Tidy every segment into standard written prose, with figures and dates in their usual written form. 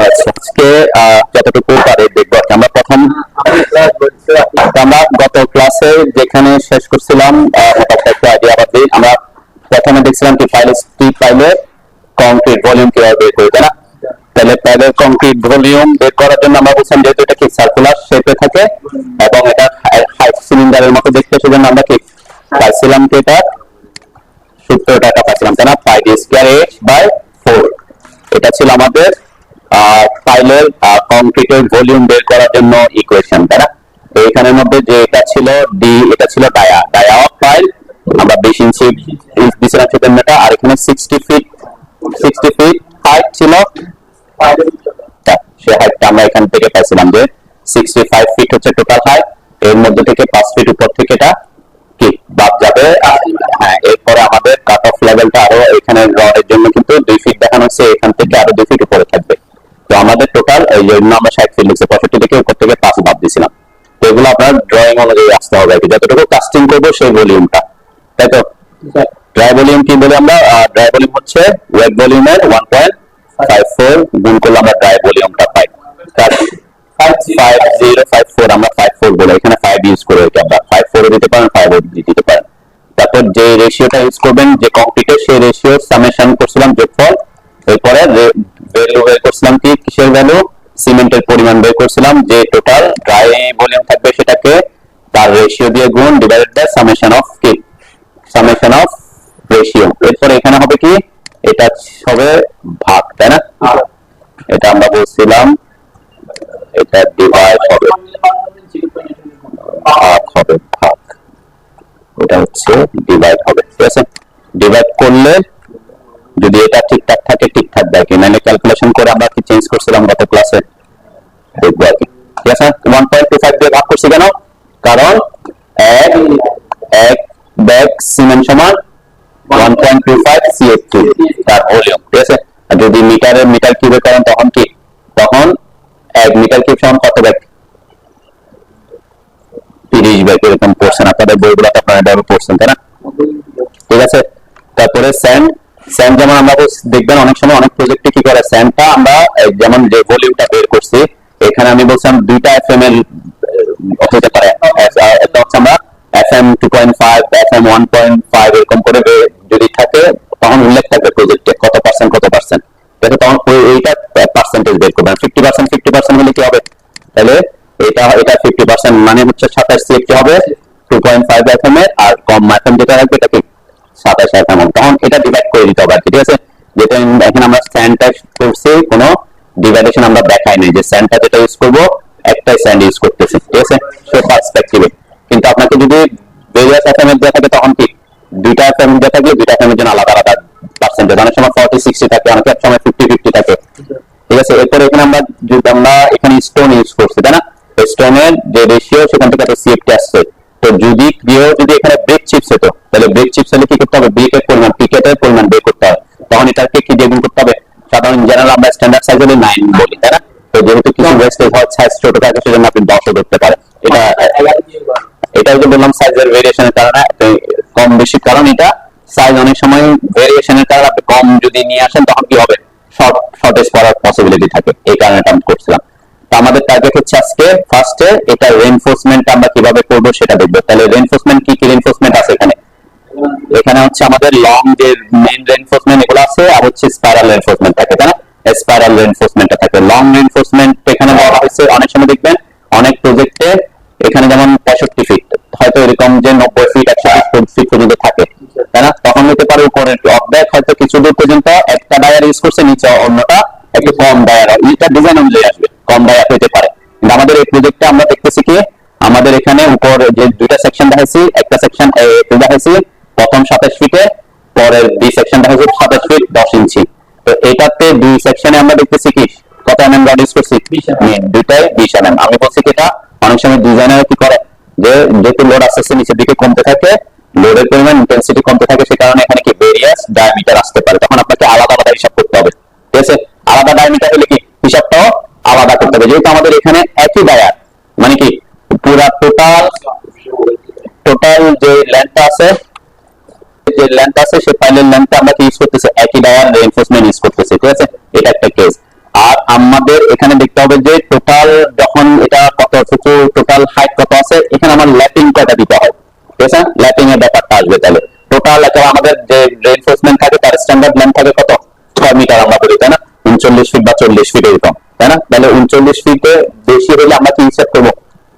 আজকে যতটুকু পারে দেখবো আর কি। আমরা প্রথম আমরা গত ক্লাসে যেখানে শেষ করছিলাম মোটামুটি একটা আইডিয়া পাচ্ছি। আমরা প্রথমে দেখছিলাম কি ফাইলের কংক্রিট ভলিউম কিভাবে বের করি, তাই না? তাহলে ফাইলের কংক্রিট ভলিউম বের করার জন্য আমরা বলছিলাম যেহেতু এটা কি সার্কুলার শেপে থাকে এবং এটা হাইট সিলিন্ডারের মতো দেখতে, সেজন্য আমরা কি পাইছিলাম কি এটা সূত্রটা পাইছিলাম, তাই না? পাই ডি স্কয়ার এইচ বাই 4। এটা ছিল আমাদের ফাইলের কংক্রিটের ভলিউম বের করার জন্য ইকুয়েশন, তাই না? তো এখানের মধ্যে যে এটা ছিল ডি, এটা ছিল ডায়া অফ ফাইল। আমরা 20 ইঞ্চি দিছিলাম সেটা, আর এখানে 60 ফিট হাইট ছিল। সে হাইটটা আমরা এখান থেকে পাইছিলাম যে 65 ফিট হচ্ছে টোটাল হাইট। এর মধ্যে থেকে 5 ফিট উপর থেকে এটা কি বাদ যাবে। হ্যাঁ, এরপরে আমাদের কাট অফ লেভেলটা আরো এখানে রডের জন্য কিন্তু 2 ফিট দেখানো হচ্ছে, এখান থেকে আরো 2 ফিট উপরে থাকবে। তো আমাদের টোটাল এই জন্য আমরা 60 ফিট লিখছি, 65 থেকে উপর থেকে 5 বাদ দিছিলাম। তো এগুলো আপনার ড্রয়িং অনুযায়ী আসতে হবে, যতটুকু কাস্টিং করবো সেই ভলিউমটা, তাই তো? ড্রাই ভলিউম কি বলি আমরা? ড্রাই ভলিউম হচ্ছে ওয়েট ভলিউমের 1.54 গুণ করলে আমরা ড্রাই ভলিউমটা পাই। 5054 আমরা 54 বলে এখানে 5 ইউজ করে, এটা আমরা 54 দিতে পারেন, 5 দিতে পারেন। তারপর যে রেশিওটা ইউজ করবেন যে কংক্রিটের, সেই রেশিও সামেশন করছিলাম যোগফল। এরপরে ভ্যালু বের করছিলাম কি কিসের ভ্যালু? সিমেন্টের পরিমাণ বের করছিলাম, যে টোটাল ড্রাই ভলিউম থাকবে সেটাকে তার রেশিও দিয়ে গুণ ডিভাইডেড বাই সামেশন অফ কি সামেশন অফ রেশিও। এরপর এখানে হবে কি এটা হবে ভাগ, তাই না? এটা আমরা বলছিলাম এটা ডিভাইড হবে, ভাগ হবে, ভাগ। এটা হচ্ছে ডিভাইড হবে, ঠিক আছে? ডিভাইড করলে যদি এটা ঠিকঠাক থাকে ঠিক থাকবে আর কি, নাহলে ক্যালকুলেশন করে আমরা কি চেঞ্জ করছিলাম গত ক্লাসে, দেখবো আর কি, ঠিক আছে? 1.25 দিয়ে ভাগ করছি কেন? কারণ এক ব্যাগ সিমেন্ট সমান 1.25 CH2 তার ভলিউম, ঠিক আছে? আর যদি মিটার কিউবে করেন তখন কি, তখন 1 মিটার কিউব সমান কত ব্যাগ? 30 ব্যাগ এরকম পড়ছেন আপনাদের বইগুলোতে, আপনারা এটা পড়ছেন, তাই না? ঠিক আছে। তারপরে স্যান্ড যেমন আমরা দেখবেন অনেক সময় অনেক প্রজেক্টে কি করে, স্যান্ডটা আমরা যেমন যে ভলিউমটা বের করছি এখানে আমি বলছিলাম 2টা FM এর হতে পারে, এটা হচ্ছে আমরা FM 2.5 FM 1.5 এরকম করে যদি থাকে তখন উল্লেখ থাকবে প্রজেক্টে কত পার্সেন্ট দেখো, তখন এইটা পার্সেন্টেজ বের করবেন। 50% হলে কি হবে? তাহলে এটা 50% মানে হচ্ছে 27 CH কি হবে 2.5 FM এর, আর কম FM যেটা থাকবে এটা কি 27 FM। তখন এটা ডিভাইড করে দিতে হবে, ঠিক আছে? যেটা এখন আমরা স্যান্ডটা করছি, কোনো ডিভাইডেশন আমরা দেখাই নাই, যে স্যান্ডটা যেটা ইউজ করবো একটাই স্যান্ড ইউজ করতেছি, ঠিক আছে? সো পার্সপেক্টিভে কিন্তু আপনাকে যদি ভেরিয়াস FM এর দেওয়া থাকে তখন কি 2টা FM দেওয়া থাকলে 2টা FM এর জন্য আলাদা আলাদা পার্সেন্টেজ, অনেক সময় 40-60 থাকে, অনেক সময় 50-50 থাকে, ঠিক আছে? এরপর এখানে আমরা এখানে স্টোন ইউজ করছি, তাই না? স্টোনের যে রেশিও সেখান থেকে একটা সিএফটি আসছে। তো যদি এখানে ব্রেক চিপস হতো, তাহলে ব্রেক চিপস হলে কি করতে হবে? ব্রেকের পরিমাণ, পিকেটের পরিমাণ বের করতে হবে। তখন এটাকে কি দিয়ে গুণ করতে হবে? সাধারণ জেনারেল আমরা স্ট্যান্ডার্ড সাইজ হলে 9 বলি, তাই না? তো যেহেতু কিছু ওয়েস্টেজ হয়, সাইজ ছোট থাকে, সেজন্য আপনি 10ও ধরতে পারেন। এটা যে বললাম সাইজের ভেরিয়েশনের কারণে কম বেশি, কারণ এটা সাইজ অনেক সময় ভেরিয়েশনের কারণে আপনি কম যদি নিয়ে আসেন তখন কি হবে? শর্টেজ করার পসিবিলিটি থাকে, এই কারণে এটা আমি করছিলাম। তো আমাদের টার্গেট হচ্ছে আজকে ফার্স্টে এটা রেইনফোর্সমেন্ট আমরা কিভাবে করব সেটা দেখবো। তাহলে রেইনফোর্সমেন্ট কি রেইনফোর্সমেন্ট আছে এখানে হচ্ছে আমাদের লং যে মেইন রেইনফোর্সমেন্ট এগুলো আছে, আর হচ্ছে স্পাইরাল রেইনফোর্সমেন্ট থাকে, তাই না? স্পাইরাল রেইনফোর্সমেন্টটা থাকে। লং রেইনফোর্সমেন্ট এখানে বলা হয়েছে, অনেক সময় দেখবেন অনেক প্রজেক্টে এখানে যেমন 65 ফিট হয়তো এরকম যে 90 ফিট 120 ফিট পর্যন্ত থাকে, তাই না? তখন হতে পারে উপরে অর্ধেক হয়তো কিছু দূর পর্যন্ত একটা ডায়ার ইউজ করছে, নিচে অন্যটা একটু কম ডায়ার, এটা ডিজাইন অনুযায়ী আসবে, কম ডায়ার হতে পারে। কিন্তু আমাদের এই প্রজেক্টে আমরা দেখতেছি কি আমাদের এখানে উপর যে 2টা সেকশন দেখাইছি, একটা সেকশন দেখাইছি প্রথম 27 ফিটে, পরের বি সেকশন দেখাইছি 27 ফিট 10 ইঞ্চি। তো এটাতে 2 সেকশনে আমরা দেখতেছি কি কত এমএম রড ইউজ করছি, দুইটাই 20 এমএম। আমি বলছি কি এটা অনেক সময় ডিজাইনার কি করে, যে যেহেতু লোড আস্তে আস্তে নিচের দিকে কমতে থাকে, লোডের পরিমাণ ইন্টেন্সিটি কমতে থাকে, সে কারণে এখানে কি ভেরিয়াস ডায়ামিটার আসতে পারে, তখন আপনাকে আলাদা আলাদা হিসাব করতে হবে, ঠিক আছে? আলাদা ডায়ামিটার হলে কি হিসাবটাও আলাদা করতে হবে, যেহেতু আমাদের এখানে একই ডায়ার, মানে কি পুরা টোটাল যে লেন্থটা আছে সে ফাইলের লেন্থটা আমরা কি ইউজ করতেছি, একই ডায়ার রেইনফোর্সমেন্ট ইউজ করতেছি, ঠিক আছে? এটা একটা কেস। আর আমাদের এখানে দেখতে হবে যে টোটাল যখন এটা কতটুকু টোটাল হাইট কত আছে, এখানে আমার ল্যাপিং কয়টা দিতে হয়, ঠিক আছে? ল্যাপিং এর ব্যাপারটা আসবে। তাহলে টোটাল একটা আমাদের যে রেইনফোর্সমেন্ট থাকে তার স্ট্যান্ডার্ড লেন্থ থাকে কত, 6 মিটার আমরা বলি, তাই না? 39 ফিট বা 40 ফিট এরকম, তাই না? তাহলে 39 ফিটে বেশি হলে আমরা কি হিসাব করবো,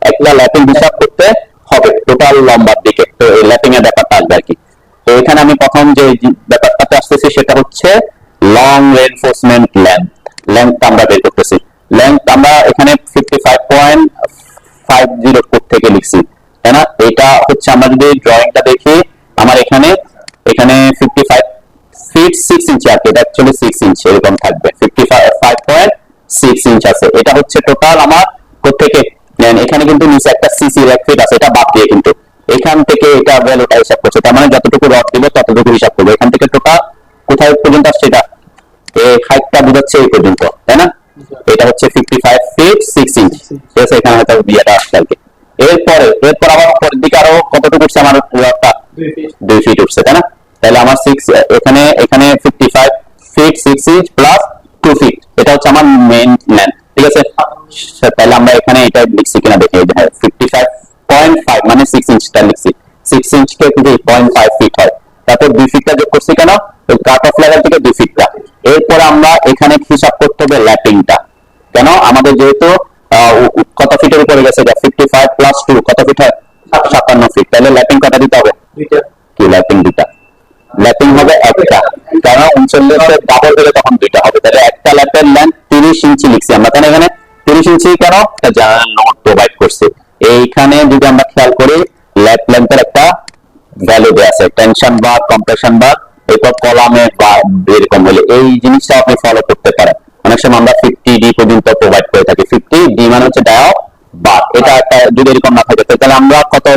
একটা ল্যাপিং হিসাব করতে হবে টোটাল লম্বার দিকে। তো এই ল্যাপিং এর ব্যাপারটা আসবে আর কি। তো এখানে আমি প্রথম যে ব্যাপারটাতে আসতেছি সেটা হচ্ছে লং রেইনফোর্সমেন্ট লেন্থ আমরা বের করতেছি। লেন্থ আমরা এখানে 55.50 থেকে লিখছি, তাই না? এটা হচ্ছে আমরা যদি ড্রয়িংটা দেখি, আমার এখানে 55 ফিট 6 ইঞ্চি আছে, এটা অ্যাকচুয়ালি 6 ইঞ্চি এরকম থাকবে, 55.6 ইঞ্চ আছে। এটা হচ্ছে টোটাল আমার কোত্থেকে, এখানে কিন্তু নিচে একটা সিসি রেক ফিট আছে, এটা বাদ দিয়ে কিন্তু এখান থেকে এটা ভ্যালুটা হিসাব করছে, তার মানে যতটুকু রড দিব ততটুকু হিসাব করবো। এখান থেকে টোটাল কোথায় পর্যন্ত আসছে, এটা এই হাইটটা বুঝাচ্ছে এই পর্যন্ত, তাই না? এটা হচ্ছে 55 ফিট 6 ইঞ্চ, ঠিক আছে? এখানে হয়তো বিয়েটা আসছে আর কি। এরপর আবার পরের দিকে আরো কতটুকু উঠছে আমার রডটা, 2 ফিট উঠছে, তাই না? তাহলে আমার 6 এখানে 55 ফিট 6 ইঞ্চ প্লাস 2 ফিট, এটা হচ্ছে আমার মেইন লেন্থ, ঠিক আছে? তাহলে আমরা এখানে এটা লিখছি কিনা দেখি, এই যে 55.5 মানে 6 ইঞ্চটা লিখছি, 6 ইঞ্চকে কিন্তু 0.5 ফিট হয়। তারপর 2 ফিটটা যোগ করছি কেন, ওই কাট অফ লেভেল থেকে 2 ফিটটা। এরপর আমরা এখানে হিসাব করতে হবে ল্যাপিংটা, কেন আমাদের যেহেতু কত ফিটের উপরে গেছে, এটা 55 প্লাস 2 কত ফিট হয়, 57 ফিট। তাহলে ল্যাপিং কটা দিতে হবে, কি ল্যাপিং দুটা, ল্যাপিং হবে একটা, কারণ 39 ডাবল দিলে তখন দুইটা হবে। তাহলে একটা ল্যাপের লেন্থ 30 ইঞ্চি লিখছি আমরা, তাহলে এখানে 30 ইঞ্চি কেন, জার্নাল নোট প্রোভাইড করছে। এইখানে যদি আমরা খেয়াল করি ল্যাপ লেন্থের একটা ভ্যালু দেওয়া আছে, টেনশন বার, কম্প্রেশন বার, এরপর কলামে বা এরকম হলে এই জিনিসটা আপনি ফলো করতে পারেন। অনেক সময় আমরা 50D পর্যন্ত প্রোভাইড করে থাকি, 50D মানে হচ্ছে ডায়াও বার। এটা একটা যদি এরকম না থাকে তাহলে আমরা কত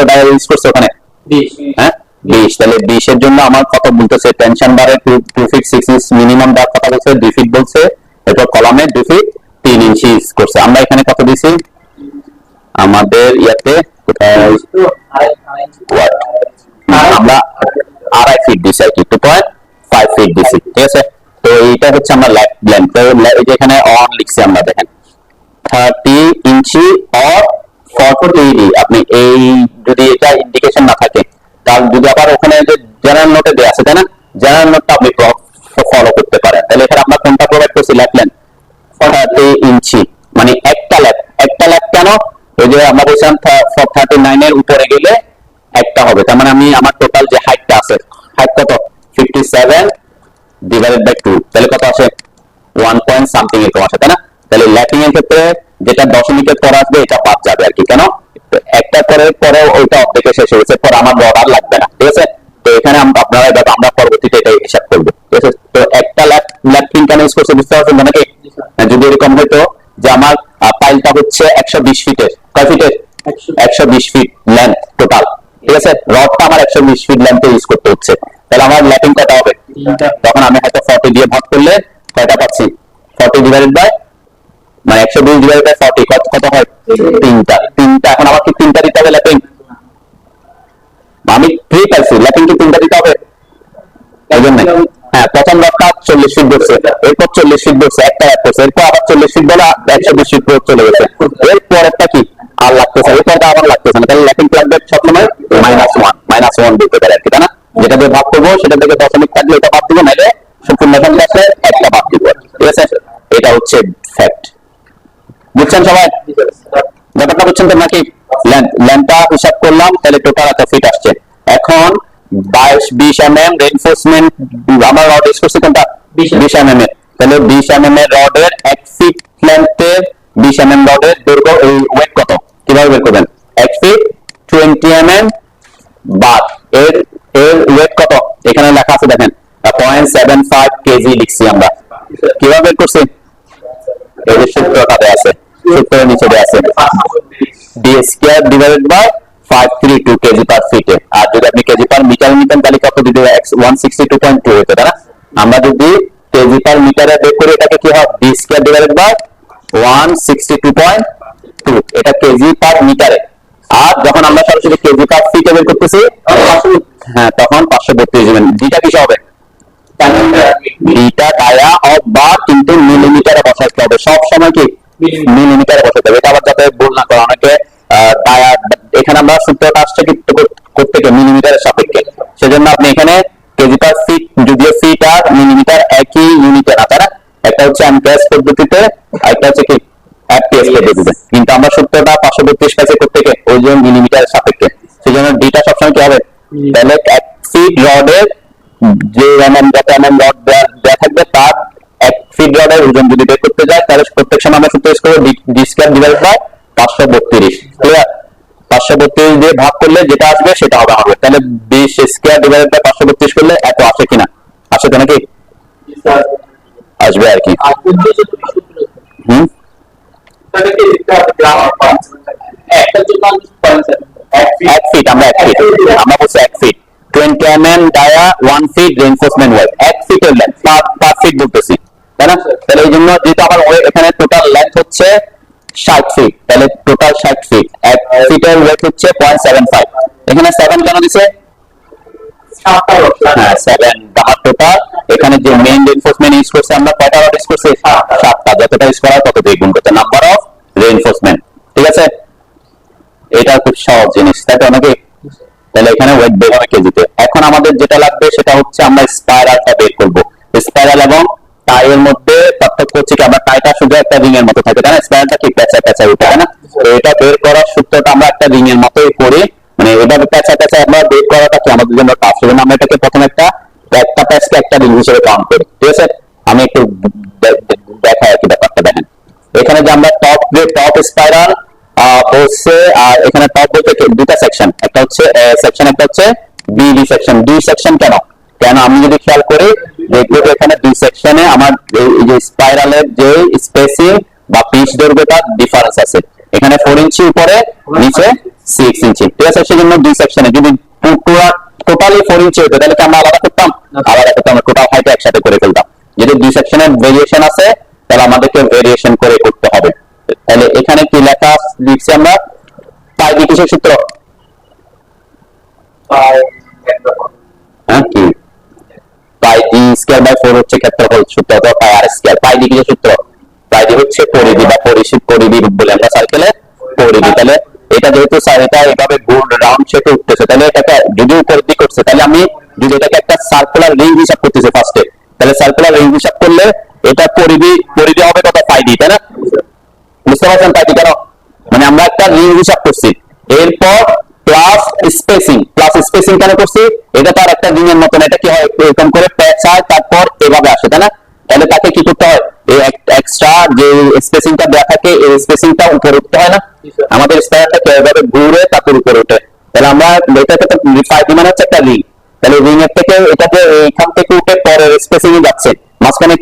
ডায়াল ইউজ করছি ওখানে, 20, হ্যাঁ 20। তাহলে 20 এর জন্য আমার কত বলতেছে, টেনশন বারে 2 ফিট 6 ইঞ্চ মিনিমাম বার কথা বলছে, 2 ফিট বলছে, এরপর কলামে 2 ফিট 3 ইঞ্চি ইউজ করছে। আমরা এখানে কত দিছি, আমাদের ইয়াতে আমরা 2.5 ফিট দিছি আর কি, 2.5 ফিট দিছি, ঠিক আছে? তো এইটা হচ্ছে আমরা লেন্থ। তো এই যে এখানে অন লিখছি আমরা, দেখেন 30 ইঞ্চি অর 40D। আপনি এই যদি এটা ইন্ডিকেশন না থাকে, তার যদি আবার ওখানে যে জেনারেল নোটে দেওয়া আছে, তাই না, জেনারেল নোটটা আপনি ফলো করতে পারেন। তাহলে এখানে আমরা কোনটা প্রোভাইড করছি, ল্যাপ লেন্থ 30 ইঞ্চি, মানে একটা ল্যাপ কেন, ওই যে আমরা বলছিলাম 39 এর উপরে গেলে একটা হবে, তার মানে আমি আমার টোটাল যে হাইটটা আছে, হাইট কত 57 ডিভাইডেড বাই 2, তাহলে কত আসে 1 পয়েন্ট সামথিং এরকম আসে, তাই না? তাহলে ল্যাপিং এর ক্ষেত্রে যেটা দশমিকের পর আসবে এটা বাদ যাবে আর কি, কেন একটা করে পরে ওইটা অর্ধেকে শেষ হয়েছে, পর আমার রড আর লাগবে না, ঠিক আছে? তো এখানে আমরা পরবর্তীতে এটাই হিসাব করবো, ঠিক আছে? তো একটা ল্যাপিং কেন ইউজ করছে বুঝতে পারছেন নাকি? যদি এরকম হইতো যে আমার পাইলটা হচ্ছে 120 ফিটের, কয় ফিটের, 120 ফিট লেন্থ টোটাল, ঠিক আছে? রডটা আমার 120 ফিট লেন্থে ইউজ করতে হচ্ছে, তাহলে আমার ল্যাপিং কটা হবে, তখন আমি হয়তো 40 দিয়ে ভাগ করলে কয়টা পাচ্ছি, 40 ডিভাইডেড বাই মানে 120 ডিভাইডেড বাই 40 কত হয়, তিনটা। এখন আমার কি তিনটা দিতে হবে ল্যাপিং, আমি 3 পাইছি, ল্যাপিং কি তিনটা দিতে হবে, এই জন্য হ্যাঁ প্রথম রডটা 40 ফিট ধরছে, এরপর 40 ফিট ধরছে, একটা অ্যাড করছে, এরপর আবার 40 ফিট ধরে 120 ফিট চলে গেছে, এরপর একটা কি আর লাগতেছে, এরপর আবার লাগতেছে না, তাহলে ল্যাপিং লাগবে সবসময় -1 দিতে পারে আর কি, তাই না? যেটা দিয়ে ভাগ করবো সেটা থেকে দশমিক থাকলে এটা বাদ দিব, নাহলে সম্পূর্ণ সংখ্যা আসলে একটা বাদ দিব, ঠিক আছে? এটা হচ্ছে ফ্যাক্ট। বুঝছেন সবাই ব্যাপারটা, বুঝছেন তো নাকি? ল্যান্থটা হিসাব করলাম, তাহলে টোটাল এত ফিট আসছে। এখন 20 mm রেইনফোর্সমেন্ট আমরা রড ইউজ করছি কোনটা, 20 mm এর, তাহলে 20 mm এর রডের 1 ফিট লেন্থে 20 mm রডের দৈর্ঘ্য এই ওয়েট কত, কিভাবে বের করবেন, 1 ফিট 20 mm বাদ এর ওয়েট কত, এখানে লেখা আছে দেখেন 0.75 কেজি লিখছি আমরা, কিভাবে বের করছি, এই যে সূত্রটা দেয়া আছে, সূত্রের নিচে দেয়া আছে d square divided by 532 KG per ফিটে। আর যদি আপনি কেজি পার মিটার নিতেন তাহলে কত দিতে, 162.2 হতো, তাই না? আমরা যদি কেজি পার মিটারে বের করি এটাকে কি হয়, d স্কয়ার ডিভাইডেড বাই 162.2, এটা কেজি পার মিটারে। আর যখন আমরা সরাসরি কেজি পার ফিটে বের করতেছি, হ্যাঁ তখন 532 ডিটা কিসে হবে, ডিটা ডায়া অফ বার কিন্তু মিলিমিটারে বসাবো, বসাতে হবে, সব সময় কি মিলিমিটারে বসাতে হবে। এটা আবার যাতে ভুল না করে, অনেকে এখানে আমরা সূত্রটা আসছে কি করতে গিয়ে মিলিমিটারের সাপেক্ষে, সেজন্য আপনি এখানে কেজি পার ফিট, যদিও ফিট আর মিলিমিটার একই ইউনিটে না, তাই না? একটা হচ্ছে এমপিএস পদ্ধতিতে, আরেকটা হচ্ছে কি এফপিএস পদ্ধতিতে, কিন্তু আমরা সূত্রটা 532 পাইছে করতে গিয়ে ওই জন্য মিলিমিটারের সাপেক্ষে, সেজন্য ডিটা সবসময় কি হবে, তাহলে এক ফিট রডের যে যত রড দেওয়া থাকবে তার এক ফিট রডের ওজন যদি বের করতে যায়, তাহলে প্রত্যেক সময় আমরা সূত্র ইউজ করবো D square divide by 532। Clear? 532 দিয়ে ভাগ করলে যেটা আসবে সেটা হবে আমাদের, তাহলে 20 স্কয়ার ডিভাইড বাই 532 করলে এত আসে কিনা, আসে তো নাকি? আসবে আর কি। হুম, এক ফিট, আমরা বলছি এক feet 20 mm dia, 1 feet reinforcement weight, এক ফিটের লেন্থ পার ফিট বলতেছি, তাই না? তাহলে এই জন্য যেহেতু আমার এখানে টোটাল লেন্থ হচ্ছে 60 ফিট, তাহলে টোটাল 60 ফিট, এক ফিটের ওয়েট হচ্ছে 0.75, এখানে 7 কেন দিছে? হ্যাঁ 7 আমার টোটাল। এখানে যে মেইন রেইনফোর্সমেন্ট ইউজ করছে আমরা কয়টা রড ইউজ করছি? 7টা, যতটা ইউজ করা তত দিয়ে গুণ করতে নাম্বার অফ রেইনফোর্সমেন্ট, ঠিক আছে? এটা খুব সহজ জিনিস, তাই তো নাকি? তাহলে এখানে ওয়েট বের হবে কেজিতে। এখন আমাদের যেটা লাগবে সেটা হচ্ছে আমরা স্পাইরালটা বের করব। স্পাইরাল এবং টাইয়ের মধ্যে পার্থক্য হচ্ছে কি, আমরা টাইটা শুধু একটা রিং এর মতো থাকে, তাই না? স্পাইরালটা কি পেঁচা পেঁচা উঠে, তাই না? তো এটা বের করার সূত্রটা আমরা একটা রিং এর মতোই করি, মানে এভাবে পেঁচা পেঁচা আমরা বের করাটা কি আমাদের জন্য টাফ, সেজন্য আমরা এটাকে প্রথমে একটা প্যাচকে একটা রিং হিসেবে কাউন্ট করি, ঠিক আছে? আমি একটু দেখাই আর কি ব্যাপারটা, দেখেন এখানে যে আমরা টপ স্পাইরাল বলছে, আর এখানে টপ বলতে দুটা সেকশন, একটা হচ্ছে সেকশন, একটা হচ্ছে বিডি সেকশন। দুই সেকশন কেন? কেন আমি যদি খেয়াল করি দেখবো যে এখানে দুই সেকশনে আমার এই যে স্পাইরালের যে স্পেসিং বা পিচ দৈর্ঘ্যটা ডিফারেন্স আছে, এখানে 4 ইঞ্চি উপরে, নিচে 6 ইঞ্চি, ঠিক আছে? সেজন্য দুই সেকশনে যদি টোটালি 4 ইঞ্চি হতো তাহলে কি আমরা আলাদা করতাম? আলাদা করতাম, টোটাল হাইট একসাথে করে ফেলতাম। যদি দুই সেকশনের ভেরিয়েশন আছে তাহলে আমাদেরকে ভেরিয়েশন করে করতে হবে। তাহলে এখানে কি লেখা লিখছি আমরা? পাই ডি কিসের সূত্র? হ্যাঁ কি পাই ডি স্কয়ার বাই 4 হচ্ছে ক্ষেত্রফল সূত্র, অথবা পাই আর স্কয়ার। পাই ডি কিসের সূত্র? পাই ডি হচ্ছে পরিধি বা পরিধি বলে আমরা সার্কেলে পরিধি। তাহলে এটা যেহেতু এটা এভাবে গোল রাউন্ড শেপে উঠতেছে, তাহলে এটাকে যদি পরিধি করছে, তাহলে আমি যদি এটাকে একটা সার্কুলার রিং হিসাব করতেছি ফার্স্টে, তাহলে সার্কুলার রিং হিসাব করলে এটা পরিধি হবে কত? পাই ডি, তাই না? বুঝতে পারছেন পাই ডি কেন? মানে আমরা একটা রিং হিসাব করছি, এরপর প্লাস স্পেসিং কেন করছি? এটা তার একটা রিং এর মতন, এটা কি হয় এরকম করে পেঁচায় তারপর এভাবে আসে, তাই না? তাহলে তাকে কি করতে হয়? এই এক্সট্রা যে স্পেসিংটা দেওয়া থাকে এই স্পেসিংটা উপরে উঠতে হয় না? আমাদের স্পাইরালটা এভাবে ঘুরে তারপর উপরে উঠে, তাহলে আমরা এটাকে তো পাই ডি মানে হচ্ছে একটা রিং, তাহলে রিং এর থেকে এটাকে এখান থেকে উঠে পরের স্পেসিং এ যাচ্ছে, মাঝখানে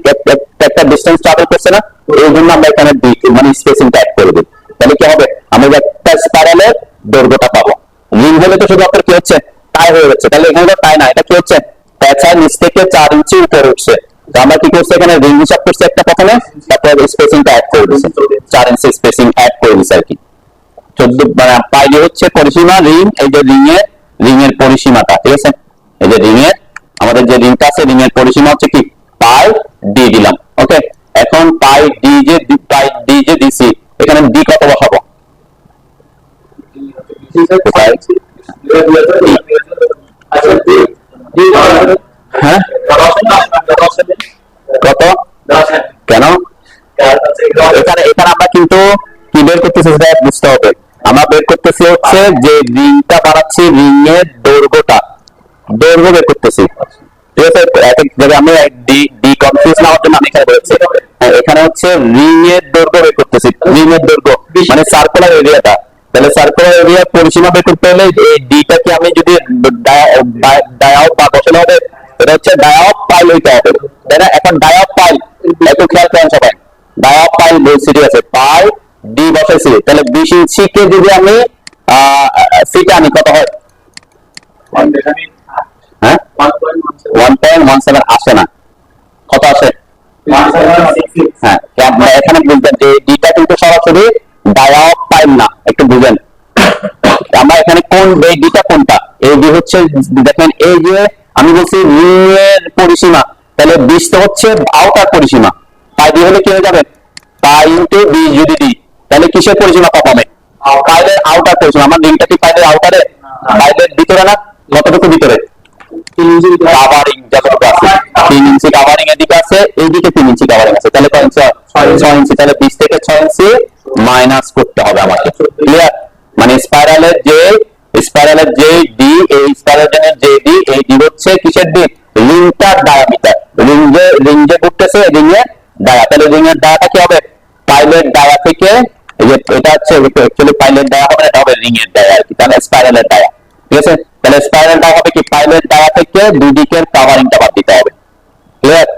একটা ডিসটেন্স ট্রাভেল করছে না? এই জন্য আমরা এখানে মানে স্পেসিংটা অ্যাড করে দিই। তাহলে কি হবে? আমরা একটা স্পাইরালের দৈর্ঘ্যটা পাবো। রিং হলে তো শুধু আপনার কি হচ্ছে? টাই হয়ে যাচ্ছে, তাহলে এখানে তো টাই না, এটা কি হচ্ছে? পেঁচার নিচ থেকে 4 ইঞ্চি উপরে উঠছে। তো আমরা কি করছি? এখানে রিং হিসাব করছি একটা প্রথমে, তারপর স্পেসিংটা অ্যাড করে দিচ্ছি, 4 ইঞ্চি স্পেসিং অ্যাড করে দিচ্ছি আর কি। 14 মানে পাই ডি হচ্ছে পরিসীমা, রিং এই যে রিং এর পরিসীমাটা, ঠিক আছে? এই যে রিং এর আমাদের যে রিংটা আছে, রিং এর পরিসীমা হচ্ছে কি পাই ডি দিলাম। ওকে, এখন পাই ডি যে দিছি, এখানে ডি কত বসাবো? হ্যাঁ কত? কেন? এখানে আমরা কিন্তু কি বের করতেছি সেটা বুঝতে হবে। আমরা বের করতেছি হচ্ছে যে রিংটা বানাচ্ছি, রিং এর দৈর্ঘ্য বের করতেছি, ঠিক আছে? এক এক জায়গায় আমি ডি কনফিউজ না হওয়ার জন্য আমি এখানে বলেছি, এখানে হচ্ছে রিং এর দৈর্ঘ্য বের করতেছি, রিং এর দৈর্ঘ্য মানে সার্কুলার এরিয়াটা। তাহলে সার্কুলার এরিয়ার পরিসীমা বের করতে হলে এই ডিটাকে আমি যদি ডায়াও বা বসালে হবে, এটা হচ্ছে ডায়াও পাই লইতে হবে, তাই না? এখন ডায়াও পাই একটু খেয়াল করেন সবাই, ডায়াও পাই বলছি, ঠিক আছে? পাই ডি বসাইছি, তাহলে 20 ইঞ্চি কে যদি আমি ফিটে আনি কত হয়? হ্যাঁ 1.17 আসে না, কত আসে? হ্যাঁ এখানে বুঝবেন যে ডিটা কিন্তু সরাসরি ডায়াও পাই না, একটু বুঝেন আমরা এখানে কোন এই ডিটা কোনটা? এই ডি হচ্ছে, দেখেন এই যে আমি বলছি রিং এর পরিসীমা, তাহলে 20 তো হচ্ছে আউটার পরিসীমা, পাই ডি হলে কি হয়ে যাবে? পাই ইনটু বি যদি দিই, তাহলে কিসের পরিসীমা কত হবে? পাইলের আউটার পরিসীমা। আমার রিংটা কি পাইলের আউটারে, পাইলের ভিতরে না? কতটুকু ভিতরে? 3 ইঞ্চি কাভারিং যতটুকু আছে, 3 ইঞ্চি কাভারিং এদিকে আছে, এইদিকে 3 ইঞ্চি কাভারিং আছে, তাহলে কত ইঞ্চি? 6 ইঞ্চি। তাহলে 20 থেকে 6 ইঞ্চি মাইনাস করতে হবে আমাকে। ক্লিয়ার? মানে স্পাইরালের যে ডি, এই স্পাইরালের যে ডি, এই ডি হচ্ছে কিসের ডি? রিংটার ডায়ামিটার। রিং যে ঘুরতেছে রিং এর ডায়া, তাহলে রিং এর ডায়াটা কি হবে? পাইলের ডায়া থেকে, এই যে এটা হচ্ছে অ্যাকচুয়ালি পাইলের ডায়া হবে, এটা হবে রিং এর ডায়া আর কি, তাহলে স্পাইরালের ডায়া। ঠিক আছে? তাহলে স্পাইরাল ডায়া হবে কি? পাইলের ডায়া থেকে দুই দিকের কাভারিংটা বাদ দিতে হবে। ক্লিয়ার?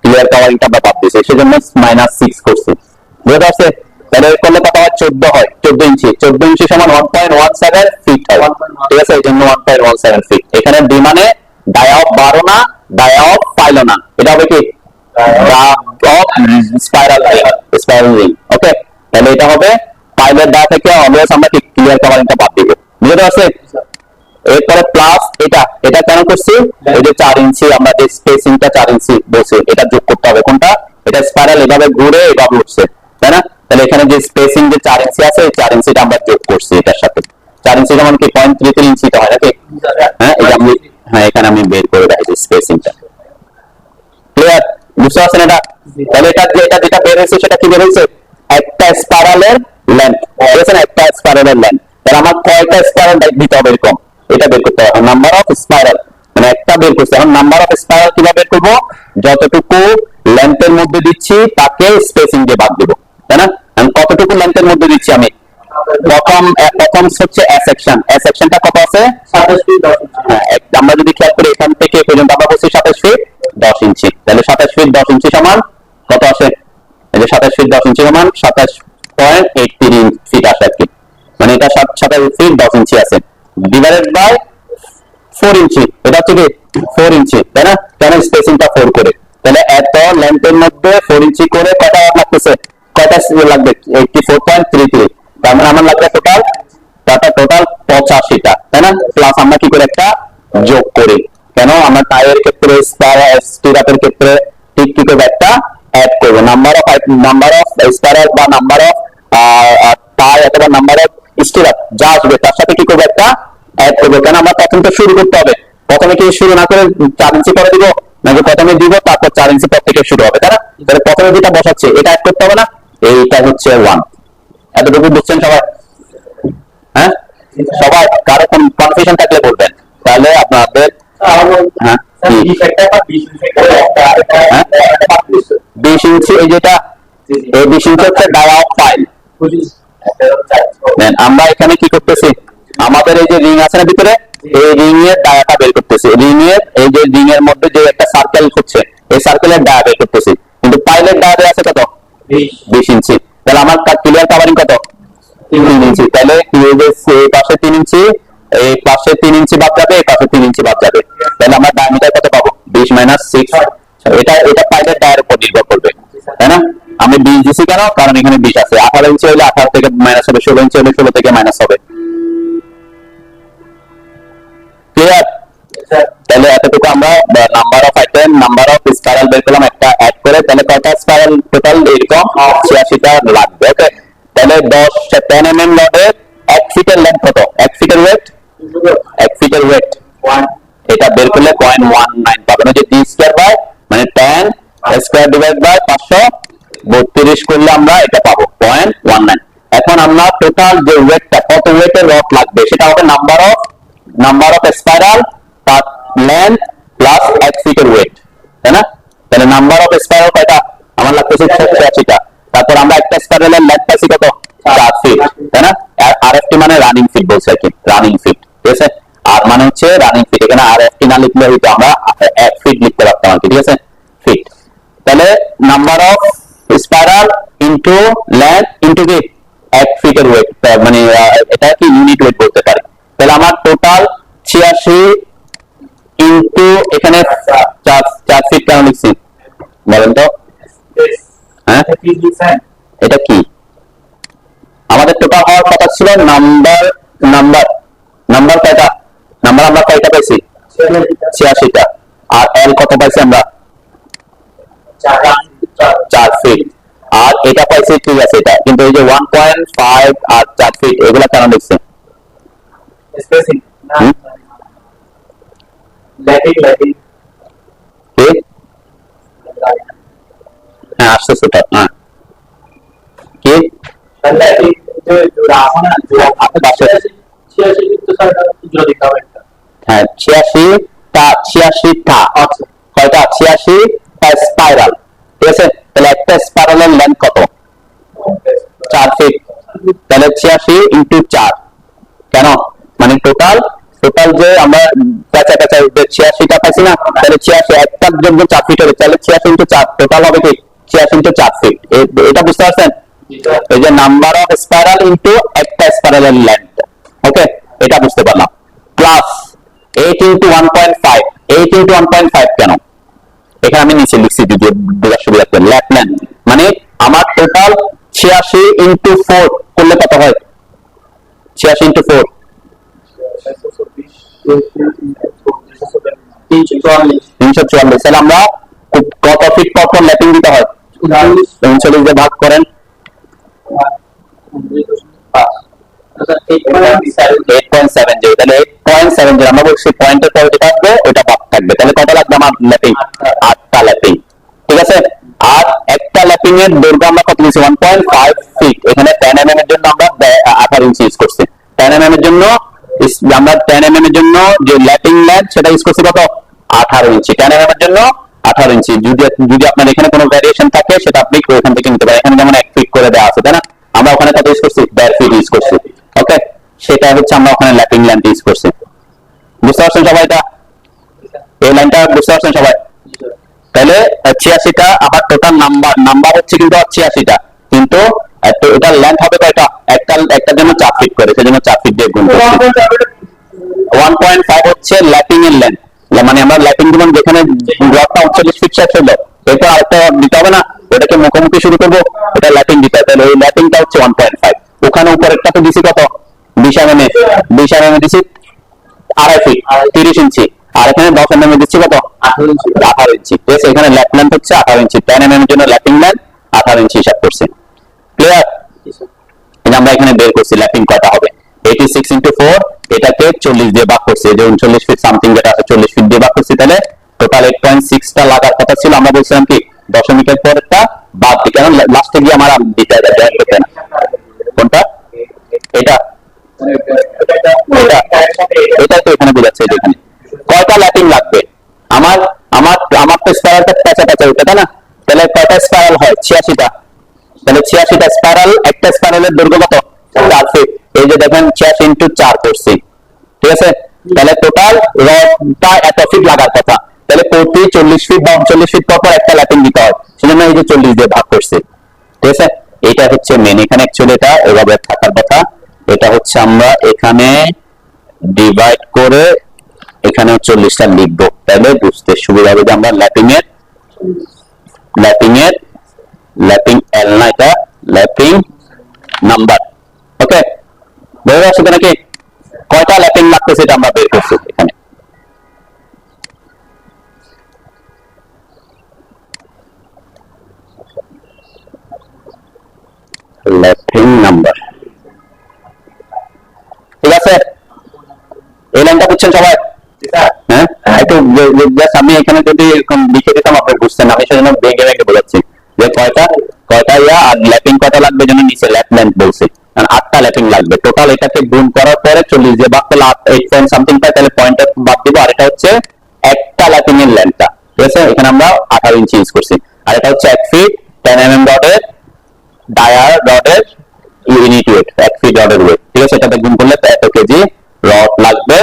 ক্লিয়ার, কাভারিংটা আমরা বাদ দিয়েছি, সেজন্য -6 করছি। বুঝতে পারছে? তাহলে করলে কত হয়? 14 হয়। 14 ইঞ্চি। 14 ইঞ্চি সমান 1.17 ফিট হয়। ঠিক আছে? এই জন্য 1.17 ফিট। এখানে ডি মানে ডায়া অফ বারো না, ডায়া অফ পাইলো না, এটা হবে কি? Spiral ring. ওকে, তাহলে এটা হবে পাইলের ডায়া থেকে অলওয়েজ আমরা কি ক্লিয়ার কাভারিংটা বাদ দিব। বুঝতে পারছে? এরপরে প্লাস এটা কেন করছি? এই যে 4 ইঞ্চি আমরা যে স্পেসিংটা 4 ইঞ্চি বলছি, এটা যোগ করতে হবে। কোনটা? এটা স্পাইরাল এভাবে ঘুরে এভাবে উঠছে, তাই না? তাহলে এখানে যে স্পেসিং যে 4 ইঞ্চি আছে, এই 4 ইঞ্চিটা আমরা যোগ করছি এটার সাথে। 4 ইঞ্চি যেমন কি 0.33 ইঞ্চিটা হয় নাকি? হ্যাঁ, এটা আমি এখানে আমি বের করে রাখছি স্পেসিংটা। ক্লিয়ার? বুঝতে পারছেন এটা? তাহলে এটা যেটা বের হয়েছে সেটা কি বের হয়েছে? একটা স্পাইরালের লেন্থ। ঠিক আছে না? একটা স্পাইরালের লেন্থ। তাহলে আমার কয়টা স্পাইরাল দিতে হবে এরকম? এটা বের করতে হবে। নাম্বার অফ স্পাইরাল, মানে একটা বের করছি। এখন নাম্বার অফ স্পাইরাল কিভাবে বের করবো? যতটুকু লেন্থের মধ্যে দিচ্ছি তাকে স্পেসিং দিয়ে ভাগ দেবো, তাই না? কতটুকু লেন্থের মধ্যে দিচ্ছি আমি? প্রথম হচ্ছে এ সেকশন। এ সেকশনটা কত আছে? 27 ফিট 10 ইঞ্চি। হ্যাঁ, আমরা যদি খেয়াল করি এখান থেকে এ পর্যন্ত আমরা বলছি 27 ফিট 10 ইঞ্চি। তাহলে 27 ফিট 10 ইঞ্চি সমান কত আসে? এই যে 27 ফিট 10 ইঞ্চি সমান 27.83 ফিট আসে আর কি। মানে এটা 27 ফিট 10 ইঞ্চি আছে, ডিভাইডেড বাই 4 ইঞ্চি। এটা হচ্ছে কি 4 ইঞ্চি, তাই না? কেন? স্পেসিংটা 4 করে। তাহলে এত লেন্থের মধ্যে 4 ইঞ্চি করে কয়টা লাগতেছে? কয়টা লাগবে? 84.33। তার মানে আমার লাগবে টোটাল 85টা, তাই না? প্লাস আমরা কি করে একটা যোগ করি, কেন? আমরা টাইয়ের ক্ষেত্রে, স্টিরাপের ক্ষেত্রে ঠিক কি করে একটা অ্যাড করবো। নাম্বার অফ স্পাইরাল বা নাম্বার অফ টাই অথবা নাম্বার অফ স্টিরাপ যা আসবে তার সাথে কি করবো? একটা অ্যাড করবো। কেন? আমরা প্রথম তো শুরু করতে হবে। প্রথমে কি শুরু না করে 4 ইঞ্চি করে দিব নাকি? প্রথমে দিব, তারপর 4 ইঞ্চি পর থেকে শুরু হবে, তাই না? তাহলে প্রথমে যেটা বসাচ্ছে এটা অ্যাড করতে হবে না? এইটা হচ্ছে 1। এতটুকু বুঝছেন সবাই? হ্যাঁ, সবাই কারো কনফিউশন থাকলে বলবেন, তাহলে আপনাদের। হ্যাঁ, 20 ইঞ্চি এই যেটা, এই 20 ইঞ্চি হচ্ছে ডায়া অফ পাইল। আমরা এখানে কি করতেছি? আমাদের এই যে রিং আছে না ভিতরে, এই রিং এর ডায়াটা বের করতেছি। রিং এর এই যে রিং এর মধ্যে যে একটা সার্কেল হচ্ছে, এই সার্কেলের ডায়া বের করতেছি। কিন্তু পাইলের ডায়া আছে কত? 20 ইঞ্চি। তাহলে আমার ক্লিয়ার কাভারিং কত? 3 ইঞ্চি। তাহলে এই পাশে 3 ইঞ্চি, এই পাশে 3 ইঞ্চি বাদ যাবে, এই পাশে 3 ইঞ্চি বাদ যাবে। তাহলে আমরা ডায়ামিটার কত পাবো? 20 - 6। এটা পাইলের ডায়ার উপর নির্ভর করবে, তাই না? আমি 20 দিছি কেন? কারণ এখানে 20 আছে। 18 ইঞ্চি হলে 18 থেকে মাইনাস হবে, 16 ইঞ্চি হলে 16 থেকে মাইনাস হবে। ক্লিয়ার? তাহলে এতটুকু আমরা number of item, number of spiral বের করলাম একটা অ্যাড করে। তাহলে কয়টা স্পাইরাল টোটাল? এরকম 86টা লাগবে। ওকে, তাহলে 10 mm রডের 1 ফিটের লেন্থ কত? 1 ফিটের ওয়েট 1 ফিটের ওয়েট এটা বের করলে 0.19 পাবেন। যে ডি স্কয়ার বাই মানে 10 স্কয়ার ডিভাইড বাই 532 করলে আমরা এটা পাবো 0.19। এখন আমরা টোটাল যে ওয়েটটা, কত ওয়েটের রড লাগবে সেটা হবে নাম্বার অফ স্পাইরাল তার লেন্থ প্লাস 1 ফিটের ওয়েট, তাই না? তাহলে নাম্বার অফ স্পাইরাল কয়টা? আমার লাগতেছে 86টা। তারপর আমরা একটা স্পাইরালের লেন্থ পাইছি কত? 4 ফিট, তাই না? আর আরএফটি মানে রানিং ফিট বলছে আর কি, রানিং ফিট। ঠিক আছে? আর মানে হচ্ছে রানিং ফিট। এখানে আরএফটি না লিখলে হয়তো আমরা 1 ফিট লিখতে পারতাম আর কি। ঠিক আছে? ফিট। তাহলে number of spiral into length into কি 1 ফিটের ওয়েট, মানে এটা কি ইউনিট ওয়েট বলতে পারে। তাহলে আমার টোটাল 86 ইনটু এখানে 4 ফিট কেন লিখছি বলেন তো? হ্যাঁ, এটা কি? আমাদের টোটাল হওয়ার কথা ছিল নাম্বার কয়টা? নাম্বার আমরা কয়টা পাইছি? 86টা। আর এল কত পাইছি আমরা? 4 ফিট। আর এটা পাইছি, ঠিক আছে এটা, কিন্তু এই যে 1.5 আর 4 ফিট এগুলা কেন লিখছে? স্পেসিং না ল্যাটিং কি হ্যাঁ আসছে সেটা, হ্যাঁ কি ল্যাটিং যে জোড়া আছে না, জোড়া আপনি 86 কিন্তু স্যার জোড়া দিতে হবে একটা। হ্যাঁ 86টা আচ্ছা কয়টা? 86টা স্পাইরাল, ঠিক আছে। তাহলে একটা স্পাইরালের লেন্থ কত? 4 ফিট। তাহলে 86 ইন্টু 4 কেন? মানে টোটাল যে আমরা কাঁচা 86টা পাইছি না, তাহলে 86 একটার জন্য 4 ফিট হবে, তাহলে 86 ইন্টু 4 টোটাল হবে কি 86 ইন্টু 4 ফিট। এটা বুঝতে পারছেন? এই যে নাম্বার অফ স্পাইরাল ইন্টু একটা স্পাইরালের লেন্থ, ওকে এটা বুঝতে পারলাম। প্লাস 8 ইন্টু 1.5, 8 ইন্টু 1.5 কেন? এখানে আমি নিচে লিখছি যদি বোঝার সুবিধার্থে, ল্যাপ লেন্থ মানে আমার টোটাল 86 ইন্টু 4 করলে কত হয়? 86 ইন্টু 4 344। তাহলে আমরা কত ফিট পর পর ল্যাপিং দিতে হয়? 39 দিয়ে ভাগ করেন, 8.70। তাহলে 8.70 আমরা বলছি পয়েন্টের পর যেটা আসবে ওটা বাদ থাকবে, তাহলে কত লাগবে আমার ল্যাপিং? 8টা ল্যাপিং, ঠিক আছে। আর একটা ল্যাপিং এর দৈর্ঘ্য আমরা কত নিয়েছি? 1.5 ফিট। এখানে 10 mm এর জন্য আমরা 18 ইঞ্চি ইউজ করছি। 10 mm এর জন্য আমরা 10 mm এর জন্য যে ল্যাপিং লেন্থ সেটা ইউজ করছি কত? 18 ইঞ্চি। 10 mm এর জন্য 18 ইঞ্চি। যদি আপনার এখানে কোনো ভ্যারিয়েশন থাকে সেটা আপনি ওখান থেকে নিতে পারেন। এখানে যেমন 1 ফিট করে দেওয়া আছে, তাই না? আমরা ওখানে কত ইউজ করছি? 1.5 ফিট ইউজ করছি, ওকে। সেটা হচ্ছে আমরা ওখানে ল্যাপিং লেন্থ ইউজ করছি। বুঝতে পারছেন সবাই? এটা এই লাইনটা বুঝতে পারছেন সবাই? তাহলে 86টা আবার টোটাল নাম্বার হচ্ছে কিন্তু 86টা, কিন্তু এটার লেন্থ হবে কয়টা? একটার জন্য 4 ফিট করে, সেজন্য 4 ফিট দিয়ে গুণ করছি। 1.5 হচ্ছে ল্যাপিং এর লেন্থ, মানে আমরা ল্যাপিং যেমন যেখানে রডটা 39 ফিট শেষ হলো, এরপর আরেকটা দিতে হবে না, ওটাকে মুখোমুখি শুরু করবো, ওটা ল্যাপিং দিতে হবে। তাহলে ওই ল্যাপিংটা হচ্ছে 1.5। ওখানে উপরেরটা তো দিছি কত? 20 mm, 20 mm দিছি 2.5 ফিট 30 ইঞ্চি। আর এখানে 10 mm দিচ্ছি কত? 18 ইঞ্চি, ঠিক আছে। এখানে ল্যাপ লেন্থ হচ্ছে 18 ইঞ্চি, 10 mm এর জন্য ল্যাপিং লেন্থ 18 ইঞ্চি হিসাব করছি। ক্লিয়ার? আমরা এখানে বের করছি ল্যাপিং কয়টা হবে। 86 ইন্টু 4 এটাকে 40 দিয়ে ভাগ করছি, যে 39 ফিট সামথিং যেটা আছে 40 ফিট দিয়ে ভাগ করছি। তাহলে টোটাল 8.6টা লাগার কথা ছিল। আমরা বলছিলাম কি দশমিকের পরেরটা বাদ দিই, কারণ লাস্টে গিয়ে আমার দিতে হবে না। কোনটা? এটা এটা তো এখানে বোঝাচ্ছে যে এখানে কয়টা ল্যাপিং লাগবে আমার। তো স্পাইরালটা পেঁচা উঠে, তাই না? তাহলে কয়টা স্পাইরাল হয়? 86টা। তাহলে 86টা স্পাইরাল, একটা স্পাইরালের দৈর্ঘ্য কত? 4 ফিট। এই যে দেখেন 86 ইন্টু 4 করছি, ঠিক আছে। তাহলে টোটাল রডটা এত ফিট লাগার কথা, তাহলে প্রতি 40 ফিট বা 39 ফিট পর একটা ল্যাপিং দিতে হয়, সেজন্য এই যে 40 দিয়ে ভাগ করছি, ঠিক আছে। এটা হচ্ছে মেন। এখানে অ্যাকচুয়ালি এটা এভাবে থাকার কথা। এটা হচ্ছে আমরা এখানে ডিভাইড করে এখানে 40টা লিখবো, তাহলে বুঝতে সুবিধা হবে যে আমরা ল্যাপিং এল না, এটা ল্যাপিং নাম্বার, ওকে। বুঝতে পারছো নাকি? কয়টা ল্যাপিং লাগতেছে এটা আমরা বের করছি এখানে। ল্যাপিং নাম্বার, ঠিক আছে। এই লাইনটা বুঝছেন সবাই? হ্যাঁ, একটু আমি এখানে যদি লিখে দিতাম আপনি বুঝতেন, আমি সেজন্য বেগে বোঝাচ্ছি যে কয়টা ইয়া আর ল্যাপিং কয়টা লাগবে, যেন নিচে ল্যাপ লেন্থ বলছি, কারণ 8টা ল্যাপিং লাগবে। টোটাল এটাকে গুণ করার পরে 40 দিয়ে ভাগ করলে 8 পয়েন্ট সামথিং পাই, তাহলে পয়েন্টটা বাদ দিব। আর এটা হচ্ছে একটা ল্যাপিং এর লেন্থটা, ঠিক আছে। এখানে আমরা 18 ইঞ্চি ইউজ করছি। আর এটা হচ্ছে 1 ফিট 10 mm রডের ডায়ার রডের ইউনিট ওয়েট, 1 ফিট রডের ওয়েট, ঠিক আছে। এটাতে গুণ করলে এত কেজি রড লাগবে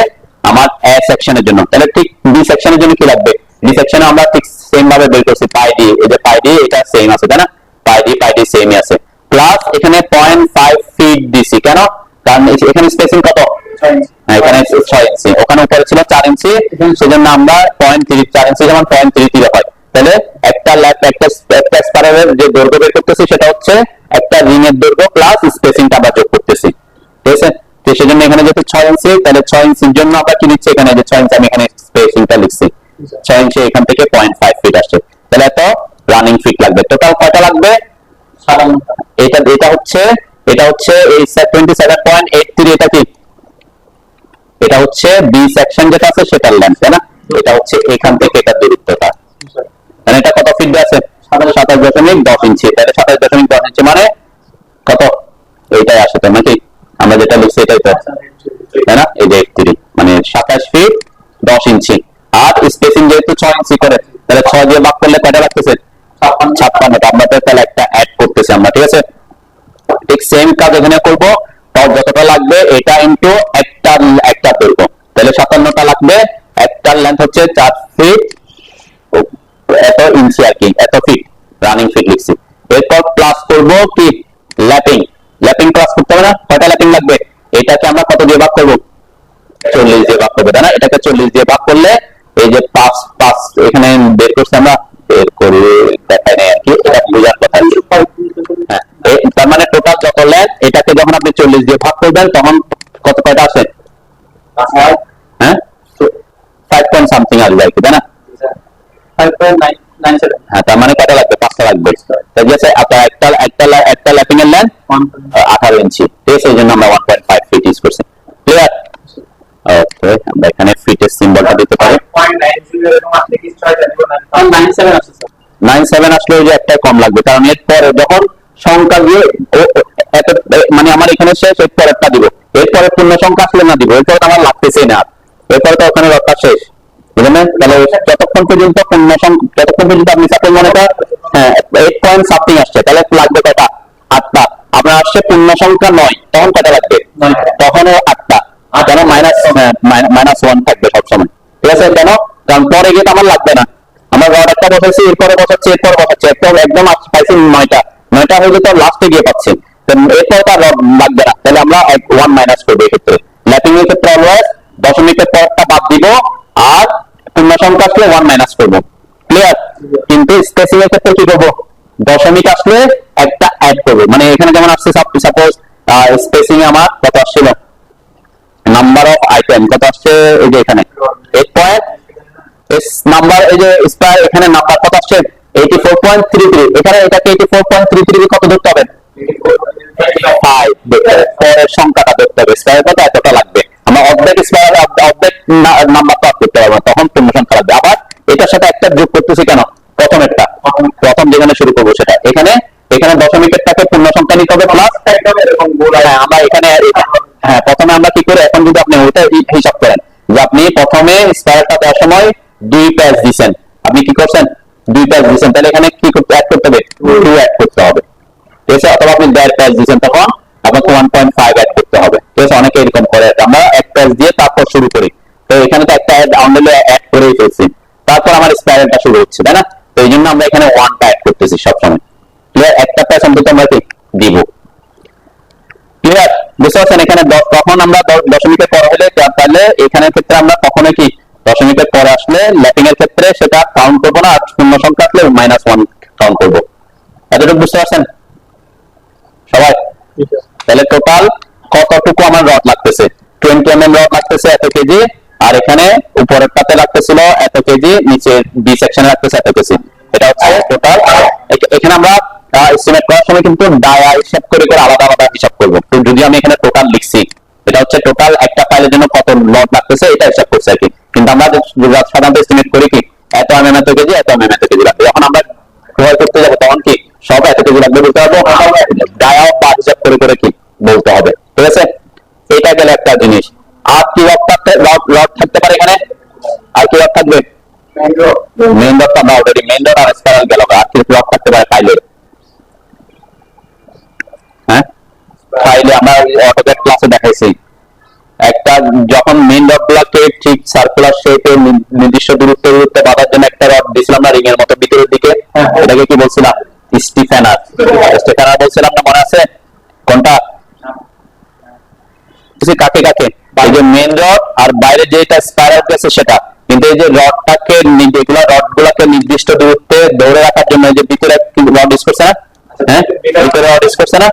আমার এ সেকশনের জন্য। তাহলে ঠিক বি সেকশনের জন্য কি লাগবে? বি সেকশনে আমরা ঠিক সেম ভাবে বের করছি পাই ডি, এই যে পাই ডি এটা সেম আছে, তাই না? পাই ডি সেমই আছে। প্লাস এখানে 0.5 ফিট দিছি, কেন? কারণ এখানে স্পেসিং কত? এখানে 6 ইঞ্চি, ওখানে উপরে ছিল 4 ইঞ্চি, সেজন্য আমরা 0.34 ইঞ্চি যেমন 0.33 হয়। তাহলে একটা স্পাইরালের যে দৈর্ঘ্য বের করতেছি সেটা হচ্ছে একটা রিং এর দৈর্ঘ্য প্লাস স্পেসিংটা আমরা যোগ করতেছি, ঠিক আছে। তো সেজন্য এখানে যেহেতু 6 ইঞ্চি, তাহলে 6 ইঞ্চির জন্য আমরা কি লিখছি এখানে, যে 6 ইঞ্চি আমি এখানে স্পেসিংটা লিখছি, 6 ইঞ্চি এখান থেকে 0.5 ফিট আসছে। তাহলে এত রানিং ফিট লাগবে। টোটাল কয়টা লাগবে? এটা এটা হচ্ছে এই 27.83 এটা কি, এটা হচ্ছে বি সেকশন যেটা আছে সেটার লেন্থ, তাই না? এটা হচ্ছে এখান থেকে এটা দূরত্বটা, মানে এটা কত ফিট আছে? 27.10 ইঞ্চি। তাহলে 27.10 ইঞ্চি মানে কত? এইটাই আসে তো নাকি, আমরা যেটা লিখছি এটাই তো, তাই না? এই যে 83 মানে 27 ফিট 10 ইঞ্চি। আর স্পেসিং যেহেতু 6 ইঞ্চি করে, তাহলে 6 দিয়ে ভাগ করলে কয়টা লাগতেছে? 56টা। আমরা তাহলে একটা অ্যাড করতেছি আমরা, ঠিক আছে? ঠিক সেম কাজ এখানে করবো, তাও যতটা লাগবে এটা ইনটু একটা দৈর্ঘ্য, তাহলে 57টা লাগবে। একটার লেন্থ হচ্ছে 4 ফিট এত ইঞ্চি আর কি, এত ফিট রানিং ফিট লিখছি। এরপর প্লাস করব কি ল্যাপিং প্লাস করতে হবে না? কয়টা ল্যাপিং লাগবে? এটাকে আমরা কত দিয়ে ভাগ করবো? 40 দিয়ে ভাগ করবো, তাই না? এটাকে 40 দিয়ে ভাগ করলে এই যে 5 এখানে বের করছি আমরা, বের করে দেখাই নাই আর কি, এটা বোঝার কথা। হ্যাঁ, তার মানে টোটাল যত লেন্থ এটাকে যখন আপনি 40 দিয়ে ভাগ করবেন তখন কয়টা আসে? হ্যাঁ, 5 পয়েন্ট সামথিং আসবে আর কি, তাই না? 5.97। হ্যাঁ, তার মানে কয়টা লাগবে? 5টা লাগবে। ঠিক আছে, আপনার একটা ল্যাপিং এর লেন্থ 18 ইঞ্চি, ঠিক আছে? এই জন্য আমরা 1.5 ফিট ইউজ করছি। ক্লিয়ার? ওকে, আমরা এখানে ফিটের সিম্বলটা দিতে পারি। 97 আসলে ওই যে একটাই কম লাগবে, কারণ এরপরে যখন সংখ্যা দিয়ে মানে আমার এখানে শেষ, এরপর একটা দিব, এরপরে পূর্ণ সংখ্যা আসলে না দিব, এরপরে তো আমার লাগতেছেই না, এরপরে তো ওখানে রক্ষা শেষ, বুঝলেন? তাহলে যতক্ষণ পর্যন্ত পূর্ণ সংখ্যা, যতক্ষণ পর্যন্ত আপনি সাপোজ মনে করেন 8 পয়েন্ট সামথিং আসছে, তাহলে লাগবে কয়টা? 8টা। আপনার আসছে পূর্ণ সংখ্যা 9, তখন কয়টা লাগবে? তখনও 8টা। কেন? -1 থাকবে সবসময়, ঠিক আছে? কেন? কারণ পরে গিয়ে তো আমার লাগবে না, আমার রড একটা বসাচ্ছি, এরপরে বসাচ্ছি, একদম পাইছি 9টা হয়ে যেত, লাস্টে গিয়ে পাচ্ছি, এরপরে তার রড লাগবে না, তাহলে আমরা 1 মাইনাস করবো এক্ষেত্রে। ল্যাপিং এর ক্ষেত্রে অলওয়েজ দশমিকের পরটা বাদ দিব, আর পূর্ণ সংখ্যা আসলে 1 মাইনাস করবো। ক্লিয়ার? কিন্তু স্পেসিং এর ক্ষেত্রে কি করবো? দশমিক আসলে একটা অ্যাড করবো, মানে এখানে যেমন আসছে সাপোজ স্পেসিং এ আমার কত আসছিল, নাম্বার অফ আইটেম কত আসছে, এই যে এখানে 8 পয়েন্ট নাম্বার, এই যে স্কয়ার, এখানে নাম্বার কত আসছে? 84.33। এখানে এটাকে 84.33 কত ধরতে হবে? 5 ধরতে হবে, পরের সংখ্যাটা ধরতে হবে, স্কয়ার কত? এতটা লাগবে। আমরা অর্ধেক নাম্বারটা অ্যাড করতে পারবো, তখন পূর্ণ সংখ্যা লাগবে। আবার এটার সাথে একটা যোগ করতেছি কেন? প্রথম যেখানে শুরু করবো সেটা, এখানে দশমিকেরটাকে পূর্ণ সংখ্যা নিতে হবে প্লাস, হ্যাঁ আমরা এখানে, হ্যাঁ প্রথমে আমরা কি করি, এখন যদি আপনি ওইটা হিসাব করেন যে আপনি প্রথমে স্কয়ারটা দেওয়ার সময় 2 প্যাচ দিচ্ছেন, আপনি কি করছেন? 2 প্যাচ দিচ্ছেন, তাহলে এখানে কি অ্যাড করতে হবে? 2 অ্যাড করতে হবে, ঠিক আছে? অথবা আপনি 1.5 প্যাচ দিচ্ছেন, তখন আপনাকে 1.5 অ্যাড করতে হবে, ঠিক আছে? অনেকে এরকম করে, আমরা 1 প্যাচ দিয়ে তারপর শুরু করি, তো এখানে তো একটা অ্যাড করেই ফেলছি, তারপর আমার স্কয়ারটা শুরু হচ্ছে, তাই না? তো এই জন্য আমরা এখানে 1টা অ্যাড করতেছি সবসময়। ক্লিয়ার? একটা প্যাচ অন্তত আমরা কি দিব। ক্লিয়ার? বুঝতে পারছেন? এখানে তখন আমরা দশমিকের পর হলে, তাহলে এখানের ক্ষেত্রে আমরা কখনো কি দশমিকের পরে আসলে ল্যাপিং এর ক্ষেত্রে সেটা কাউন্ট করবো না, আর পূর্ণ সংখ্যা আসলে -1 কাউন্ট করবো। এতটুকু বুঝতে পারছেন সবাই? তাহলে টোটাল কতটুকু আমার রড লাগতেছে? 20 mm রড লাগতেছে এত কেজি, আর এখানে উপরেরটাতে লাগতেছিল এত কেজি, নিচে বি সেকশনে লাগতেছে এত কেজি। এটা হচ্ছে টোটাল। এখানে আমরা এস্টিমেট করার সময় কিন্তু ডায়া হিসাব করে আলাদা হিসাব করবো, তো যদি আমি এখানে টোটাল লিখছি, এটা হচ্ছে টোটাল একটা ফাইলের জন্য কত লট লাগতেছে এটা হিসাব করছে আর কি। কিন্তু আমরা সাধারণত এস্টিমেট করি কি এত mm এত কেজি, এত mm এত কেজি লাগবে। যখন আমরা ক্রয় করতে যাবো তখন কি সব এত কেজি লাগবে বলতে পারবো, ডায়া বা হিসাব করে কি বলতে হবে, ঠিক আছে? এটা গেল একটা জিনিস। আর কি রড থাকতে পারে এখানে? আর কি রড থাকবে? মেইন রড আমরা অলরেডি মেইন রড আর স্পাইরাল গেল, আর কি রড থাকতে পারে ফাইলে? হ্যাঁ, ফাইলে আমরা অটোক্যাড ক্লাসে দেখাইছি, একটা যখন মেইন রড গুলাকে ঠিক সার্কুলার শেপে নির্দিষ্ট দূরত্বে বাঁধার জন্য একটা রড দিছিলাম না রিং এর মতো ভিতরের দিকে, এটাকে কি বলছিলাম? স্টিফেনার বলছিলাম না, মনে আছে? কোনটা? কাকে কাকে? এই যে মেইন রড আর বাইরে যেটা স্পাইরাল গেছে সেটা। কিন্তু এই যে রডটাকে, এগুলো রড গুলাকে নির্দিষ্ট দূরত্বে ধরে রাখার জন্য এই যে ভিতরে রড ইউজ করছে না, হ্যাঁ ভিতরে রড ইউজ করছে না,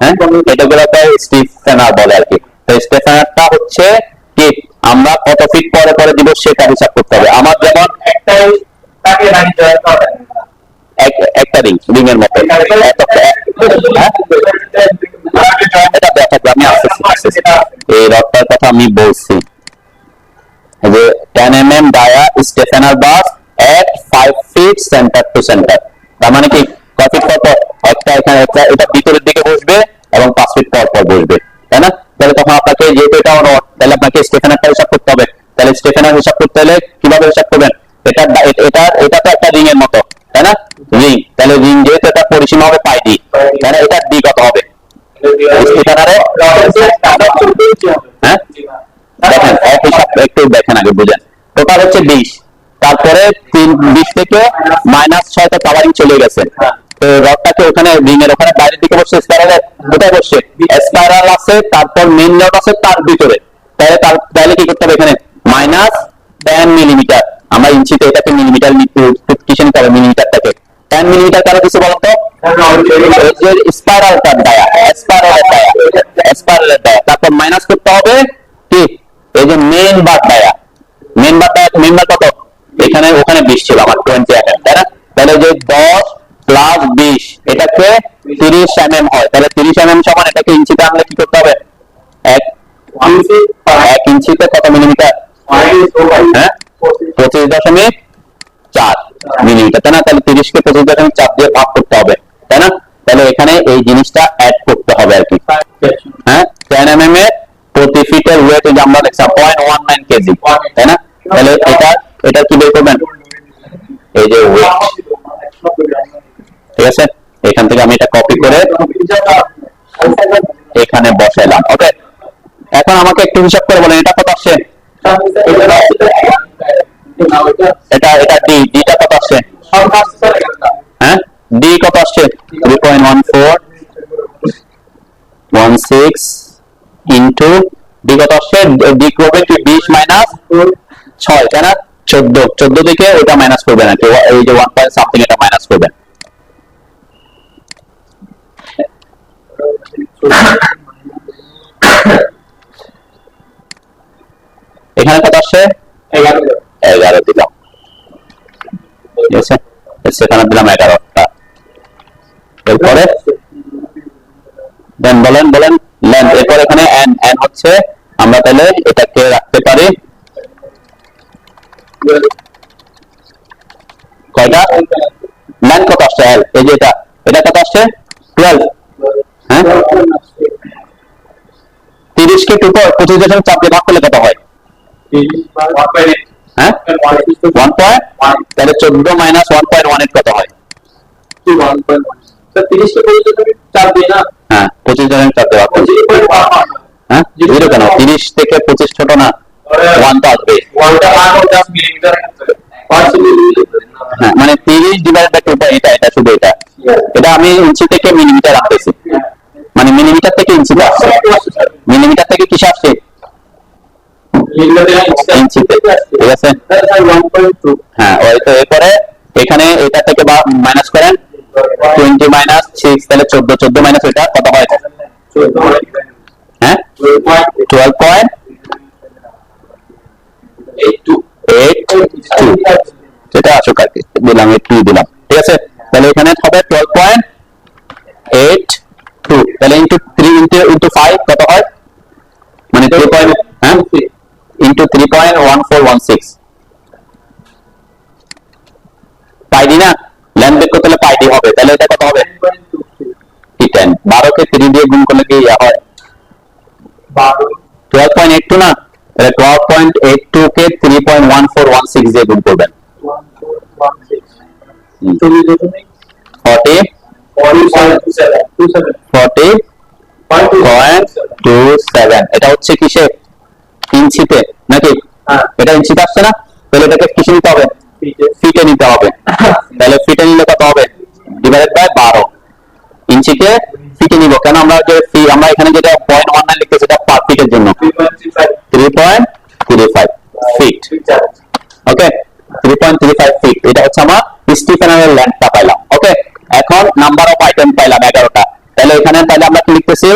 হ্যাঁ এটা গুলোকে স্টিফেনার বলে আর কি। তো স্টিফেনারটা হচ্ছে কি আমরা কত ফিট পরে পরে দিব সেটা হিসাব করতে হবে। আমার যেমন একটা রিং এর মতো এটা দেখাবো আমি আসতেছি। এই রডটার কথা আমি বলছি যে 10 mm dia stiffener bars at 5 feet center to center। তার মানে কি কত ফিট পর পর? একটা এখানে এটা ভিতরের দিকে বসবে এবং 5 ফিট পর পর বসবে, তাই না? তাহলে তখন আপনাকে যেহেতু এটা রড, তাহলে আপনাকে স্টেফেনারটা হিসাব করতে হবে। তাহলে স্টেফেনার হিসাব করতে হলে কিভাবে হিসাব করবেন? এটা তো একটা রিং এর মতো, তাই না? রিং, তাহলে রিং যেহেতু এটা পরিসীমা হবে পাই ডি, তাহলে এটা ডি কত হবে? স্টেফেনারে হ্যাঁ দেখেন এক হিসাব একটু দেখেন আগে বুঝেন। টোটাল হচ্ছে 20, তারপরে 20 থেকে -6 তো কাভারিং চলে গেছে। তো রডটাকে ওখানে রিং এর ওখানে বাইরের দিকে বসছে, স্পাইরালে কোথায় বসছে? স্পাইরাল আছে, তারপর মেইন রড আছে তার ভিতরে। তাহলে কি করতে হবে? এখানে -10 মিলিমিটার, আমরা ইঞ্চিতে এটাকে মিলিমিটার কিসে নিতে হবে? মিলিমিটারটাকে 10 মিলিমিটার কারো কিছু বলতো? স্পাইরালটা ডায়া, স্পাইরালের ডায়া, তারপর মাইনাস করতে হবে কি এই যে মেইন বার ডায়া, মেইন বার কত? এখানে ওখানে 20 ছিল আমার 20 mm, তাই না? তাহলে যে 10 প্লাস 20 এটাকে 30 mm হয়, তাহলে 30 mm সমান এটাকে ইঞ্চিতে আনলে কি করতে হবে? 1 ইঞ্চিতে কত মিলিমিটার? হ্যাঁ 25.4 মিলিমিটার, তাই না? তাহলে 30 কে 25.4 দিয়ে ভাগ করতে হবে, তাই না? তাহলে এখানে এই জিনিসটা অ্যাড করতে হবে আর কি। হ্যাঁ 10 mm এর প্রতি ফিটের ওয়েট যে আমরা দেখছি 0.19 কেজি, তাই না? তাহলে এটা কি বের করবেন? এই যে ওয়েট, ঠিক আছে? এখান থেকে আমি এটা কপি করে এখানে বসাইলাম। ওকে, এখন আমাকে একটু হিসাব করে বলেন এটা কত আসছে? এটা ডিটা কত আসছে? হ্যাঁ ডি কত আসছে? 3.1416 ইন্টু ডি কত আসছে? ডি করবে কি 20 মাইনাস 6, তাই না? 14 থেকে ওটা মাইনাস করবেন আর কি, এই যে 1 পয়েন্ট সামথিং এটা মাইনাস করবেন। এখানে কত আসছে? 11 দিলাম, ঠিক আছে? সেখানে দিলাম 11টা। এরপরে দেন বলেন লেন্থ, এরপর এখানে n হচ্ছে, আমরা তাহলে এটাকে রাখতে পারি কয়টা? লেন্থ কত আসছে? l, এই যে এটা কত আসছে? 12। হ্যাঁ 30 কে 25.4 দিয়ে ভাগ করলে কত হয়? হ্যাঁ 1 পয়েন্ট, তাহলে 14 মাইনাস 1.18 কত হয়? 30 কে 4 দিয়ে না, হ্যাঁ 25.4 দিয়ে ভাগ করলে হ্যাঁ 0 কেন? 30 থেকে 25 ছোট না, 1 তো আসবে। হ্যাঁ মানে 30 ডিভাইডেড বাই 2, এটা শুধু এটা আমি ইঞ্চি থেকে মিলিমিটার আনতেছি, মানে মিলিমিটার থেকে ইঞ্চিতে আসছে। মিলিমিটার থেকে কিসে আসছে? ইঞ্চিতে, ঠিক আছে? হ্যাঁ ওই তো। এরপরে এখানে এটা থেকে মাইনাস করেন 20 মাইনাস 6, তাহলে 14 মাইনাস এটা কত হয়? হ্যাঁ 12.82, সেটা আসুক আর কি, দিলাম 2 দিলাম, ঠিক আছে? তাহলে এখানে হবে 12.82, তাহলে ইন্টু 3 ইন্টু 5 কত হয়? মানে 3 পয়েন্ট, হ্যাঁ ইন্টু 3.1416 পাই ডি না? লেন্থ বের করতে হলে পাই ডি হবে, তাহলে এটা কত হবে? 10। 12 কে 3 দিয়ে গুণ করলে কি হয়? 12.82 না? তাহলে 12.82 কে 3.1416 দিয়ে গুণ করবেন, 40.27। এটা হচ্ছে কিসে? ইঞ্চিতে নাকি? এটা ইঞ্চিতে আসছে না? তাহলে এটাকে কিসে নিতে হবে? ফিটে নিতে হবে। তাহলে ফিটে নিলে কত হবে? Divided by 12। ইঞ্চিকে ফিটে নিব কেন? আমরা এখানে যেটা 0.19 লিখতেছি সেটা পার ফিটের জন্য 3.35 ফিট। ওকে 3.35 ফিট, এটা হচ্ছে আমার স্টিফেনারের লেন্থটা পাইলাম। ওকে, এখন নাম্বার অফ আইটেম পাইলাম 11টা। তাহলে এখানে তাহলে আমরা কি লিখতেছি?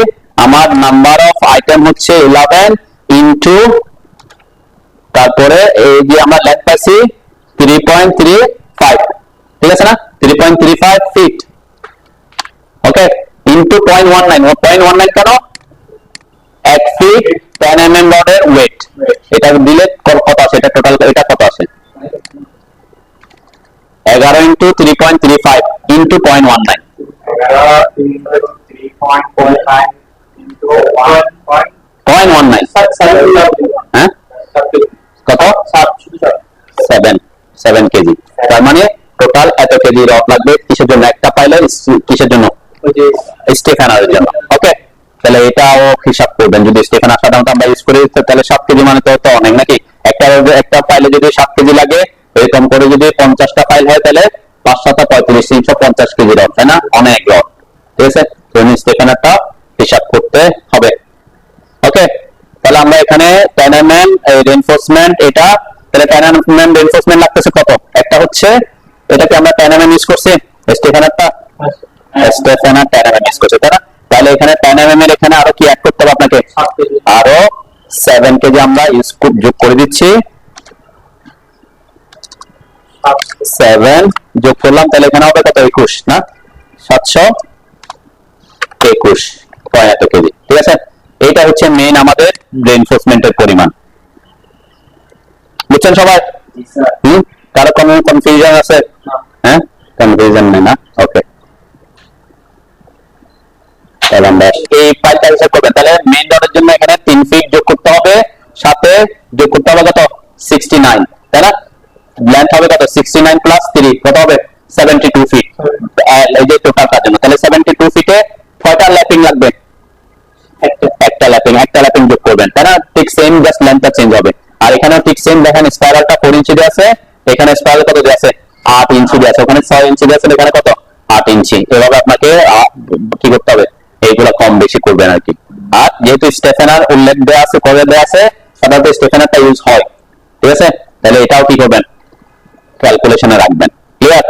আমার নাম্বার অফ আইটেম হচ্ছে 11 ইন্টু, তারপরে এই যে আমরা লেন্থ পাইছি 3.35, ঠিক আছে না? 3.35 ফিট। ওকে, ইন্টু 0.19 0.19 কেন 1 ফিট 10 mm রডের ওয়েট এটা দিলে কত আসে এটা টোটাল এটা কত আসে 11 ইন্টু 3.35 ইন্টু 0.19 0.19 হ্যাঁ কত 7 কেজি তার মানে টোটাল এত কেজি রড লাগবে কিসের জন্য একটা পাইলে কিসের জন্য স্টেফেনারের জন্য ওকে তাহলে এটাও হিসাব করবেন যদি স্টেফেনার সাধারণত আমরা ইউজ করি তাহলে 7 কেজি মানে তো অনেক নাকি একটা পাইলে যদি 7 কেজি লাগে এরকম করে যদি 50টা ফাইল হয় তাহলে 5 7 35 350 কেজি রড তাই না অনেক রড ঠিক আছে তো স্টেফেনারটা হিসাব করতে হবে ওকে তাহলে আমরা এখানে 10 mm রিইনফোর্সমেন্ট এটা তাহলে 10 mm রিইনফোর্সমেন্ট লাগতেছে কত একটা হচ্ছে এটাকে আমরা 10 mm ইউজ করছি স্টেফেনারটা স্টেফেনার 10 mm ইউজ করছে তাই না তাহলে এখানে 10 mm এর এখানে আরো কি অ্যাড করতে হবে আপনাকে আরো 7 কেজি আমরা যোগ করে দিচ্ছি 7 যোগ করলাম তাহলে এখানে হবে কত 21 না 721 এত কেজি ঠিক আছে এটা হচ্ছে মেইন আমাদের রিইনফোর্সমেন্টের পরিমাণ বুঝছেন সবাই কারো কোনো কনফিউশন আছে হ্যাঁ কনফিউশন নেই না ওকে তাহলে আমরা এই ফাইলটা হিসাব করবেন তাহলে মেইন রডের জন্য এখানে 3 ফিট যোগ করতে হবে সাথে যোগ করতে হবে কত 69 তাই না লেন্থ হবে কত 69 প্লাস 3 কত হবে 72 ফিট এই যে টোটালটার জন্য তাহলে 72 ফিটে কয়টা ল্যাপিং লাগবে একটা ল্যাপিং যোগ করবেন তাই না ঠিক সেম জাস্ট লেন্থটা চেঞ্জ হবে আর এখানেও ঠিক সেম দেখেন স্পাইরালটা 4 ইঞ্চি দেওয়া আছে এখানে স্পাইরাল কত দেওয়া আছে 8 ইঞ্চি দেওয়া আছে ওখানে 6 ইঞ্চি দেওয়া আছে এখানে কত 8 ইঞ্চি এভাবে আপনাকে কি করতে হবে এইগুলা কম বেশি করবেন আর কি আর যেহেতু স্টেফেনার উল্লেখ দেওয়া আছে করে দেওয়া আছে সাধারণত স্টেফেনারটা ইউজ হয় ঠিক আছে তাহলে এটাও কি করবেন ক্যালকুলেশনে রাখবেন ক্লিয়ার